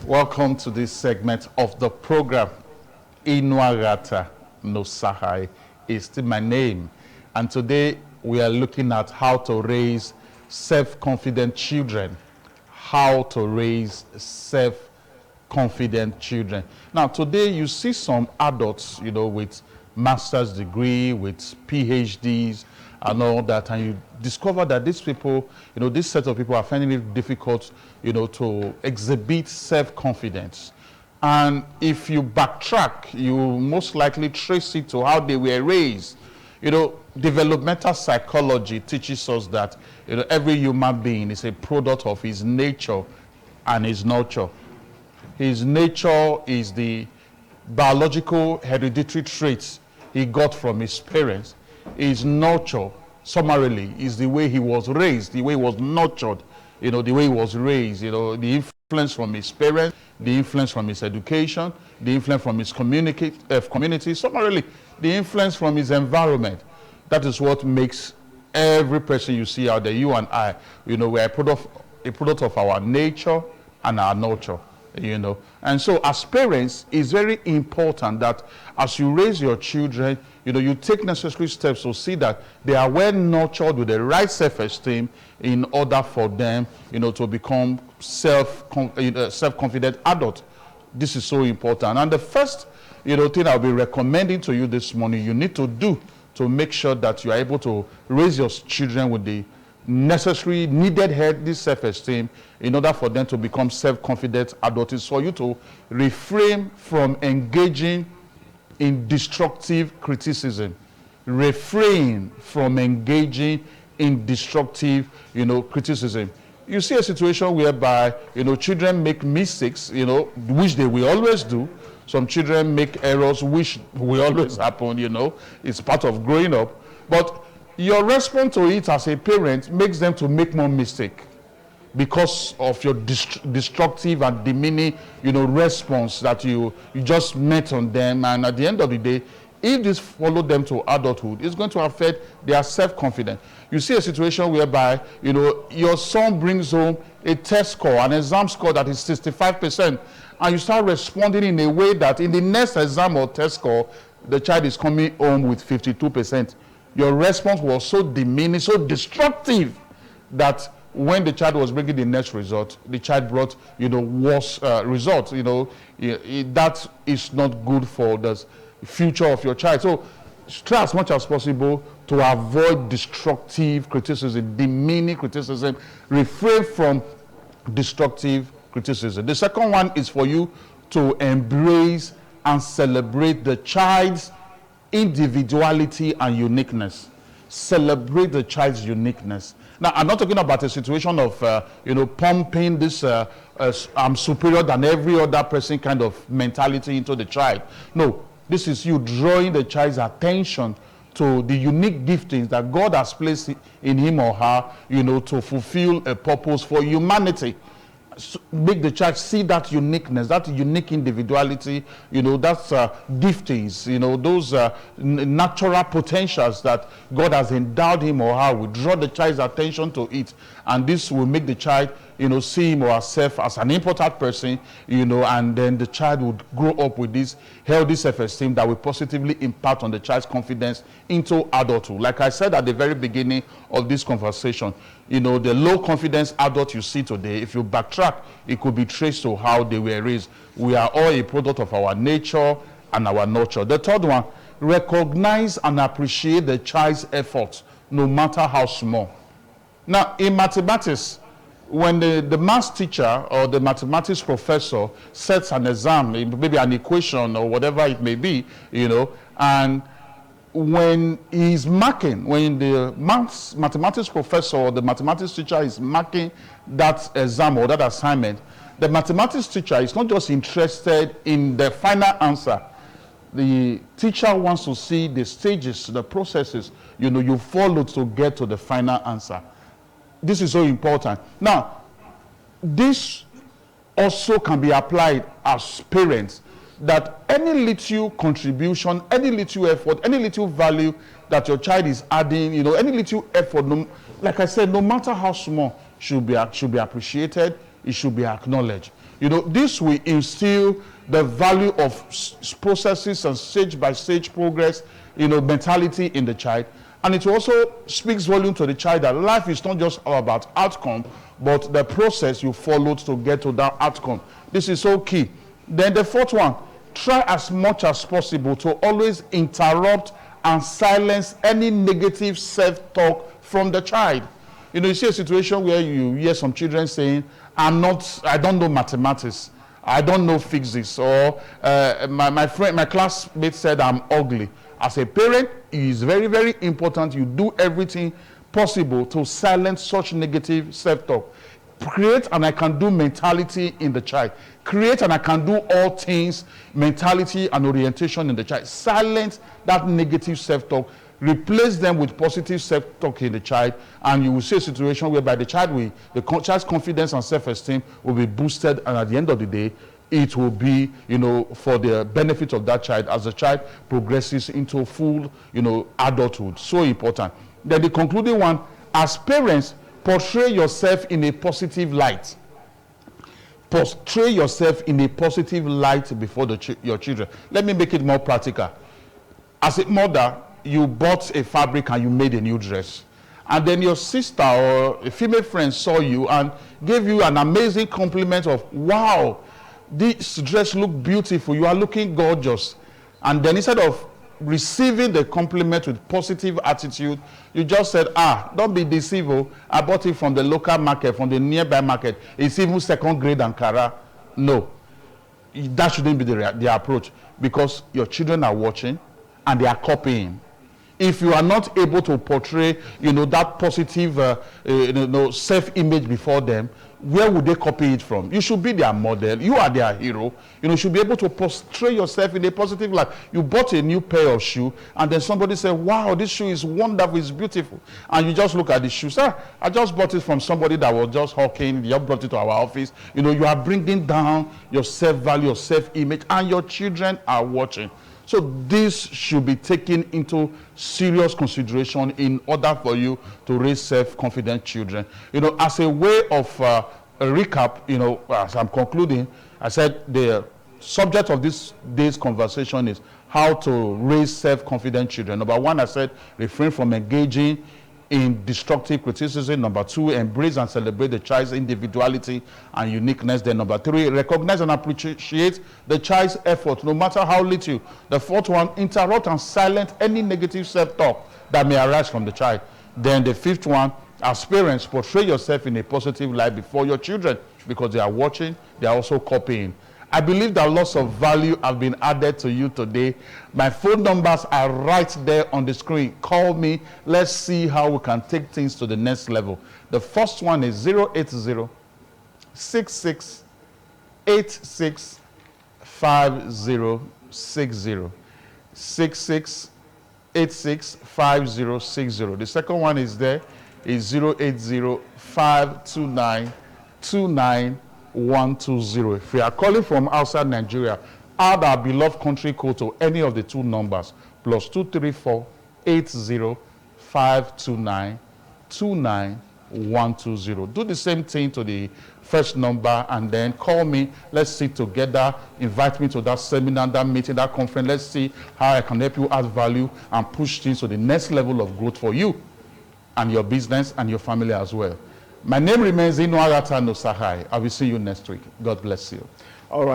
Welcome to this segment of the program. Inuarata no Sahai is still my name. And today we are looking at how to raise self-confident children. How to raise self-confident children. Now today you see some adults, with master's degree, with PhDs and all that, and you discover that these people, this set of people are finding it difficult, to exhibit self-confidence. And if you backtrack, you most likely trace it to how they were raised. Developmental psychology teaches us that, every human being is a product of his nature and his nurture. His nature is the biological hereditary traits he got from his parents. His nurture, summarily, is the way he was raised, the way he was nurtured, the way he was raised, the influence from his parents, the influence from his education, the influence from his community, summarily, the influence from his environment. That is what makes every person you see out there, you and I, we're a product of our nature and our nurture. And so as parents, it's very important that as you raise your children, you take necessary steps to see that they are well nurtured with the right self-esteem in order for them, to become self-confident adults. This is so important. And the first, thing I'll be recommending to you this morning, you need to do to make sure that you are able to raise your children with the necessary, needed healthy self-esteem in order for them to become self-confident adults, is for you to refrain from engaging in destructive criticism. Refrain from engaging in destructive, criticism. You see a situation whereby, children make mistakes, which they will always do. Some children make errors, which will always happen, It's part of growing up. But your response to it as a parent makes them to make more mistake because of your destructive and demeaning, response that you just met on them. And at the end of the day, if this follow them to adulthood, it's going to affect their self-confidence. You see a situation whereby, your son brings home a test score, an exam score that is 65%, and you start responding in a way that in the next exam or test score, the child is coming home with 52%. Your response was so demeaning, so destructive, that when the child was bringing the next result, the child brought, worse results. That is not good for the future of your child. So try as much as possible to avoid destructive criticism, demeaning criticism. Refrain from destructive criticism. The second one is for you to embrace and celebrate the child's individuality and uniqueness. Celebrate the child's uniqueness. Now, I'm not talking about a situation of, pumping this I'm superior than every other person kind of mentality into the child. No, this is you drawing the child's attention to the unique giftings that God has placed in him or her, to fulfill a purpose for humanity. Make the child see that uniqueness, that unique individuality, that's giftings, those natural potentials that God has endowed him or her. We draw the child's attention to it, and this will make the child, see him or herself as an important person, and then the child would grow up with this healthy self-esteem that will positively impact on the child's confidence into adulthood. Like I said at the very beginning of this conversation, the low confidence adult you see today, if you backtrack, it could be traced to how they were raised. We are all a product of our nature and our nurture. The third one, recognize and appreciate the child's efforts, no matter how small. Now, in mathematics, when the math teacher or the mathematics professor sets an exam, maybe an equation or whatever it may be, and when he's marking, when the mathematics professor or the mathematics teacher is marking that exam or that assignment, the mathematics teacher is not just interested in the final answer. The teacher wants to see the stages, the processes, you follow to get to the final answer. This is so important. Now, this also can be applied as parents, that any little contribution, any little effort, any little value that your child is adding, any little effort, like I said, no matter how small, should be appreciated, it should be acknowledged. This will instill the value of processes and stage-by-stage progress, mentality in the child. And it also speaks volume to the child that life is not just all about outcome, but the process you followed to get to that outcome. This is so key. Then the fourth one, try as much as possible to always interrupt and silence any negative self-talk from the child. You see a situation where you hear some children saying, I don't know mathematics, I don't know physics, or my classmate said I'm ugly. As a parent, it is very, very important you do everything possible to silence such negative self-talk. Create an I can do mentality in the child. Create an I can do all things mentality and orientation in the child. Silence that negative self-talk. Replace them with positive self-talk in the child, and you will see a situation whereby the child's confidence and self-esteem will be boosted, and at the end of the day, it will be, for the benefit of that child as the child progresses into full, adulthood. So important. Then the concluding one, as parents, portray yourself in a positive light. Portray yourself in a positive light before your children. Let me make it more practical. As a mother, you bought a fabric and you made a new dress. And then your sister or a female friend saw you and gave you an amazing compliment of, wow, this dress looks beautiful, you are looking gorgeous. And then instead of receiving the compliment with positive attitude, you just said, don't be deceived, I bought it from the local market, from the nearby market, it's even second grade Ankara. No, that shouldn't be the approach, because your children are watching and they are copying. If you are not able to portray, that positive, self-image before them, where would they copy it from? You should be their model. You are their hero. You should be able to portray yourself in a positive light. You bought a new pair of shoes, and then somebody said, wow, this shoe is wonderful, it's beautiful. And you just look at the shoe. Sir, I just bought it from somebody that was just hawking. You brought it to our office. You are bringing down your self-value, your self-image, and your children are watching. So this should be taken into serious consideration in order for you to raise self-confident children. As a way of a recap, as I'm concluding, I said the subject of this day's conversation is how to raise self-confident children. Number one, I said refrain from engaging in destructive criticism. Number two, embrace and celebrate the child's individuality and uniqueness. Then number three, recognize and appreciate the child's effort, no matter how little. The fourth one, interrupt and silence any negative self-talk that may arise from the child. Then the fifth one, as parents, portray yourself in a positive light before your children, because they are watching, they are also copying. I believe that lots of value have been added to you today. My phone numbers are right there on the screen. Call me. Let's see how we can take things to the next level. The first one is 080-6686-5060. 6686-5060. The second one is there is 080-529-29120. If you are calling from outside Nigeria, add our beloved country code to any of the two numbers, +234 80-529-29120. Do the same thing to the first number and then call me. Let's sit together. Invite me to that seminar, that meeting, that conference. Let's see how I can help you add value and push things to the next level of growth for you and your business and your family as well. My name remains Inuarata Nosahai. I will see you next week. God bless you. All right.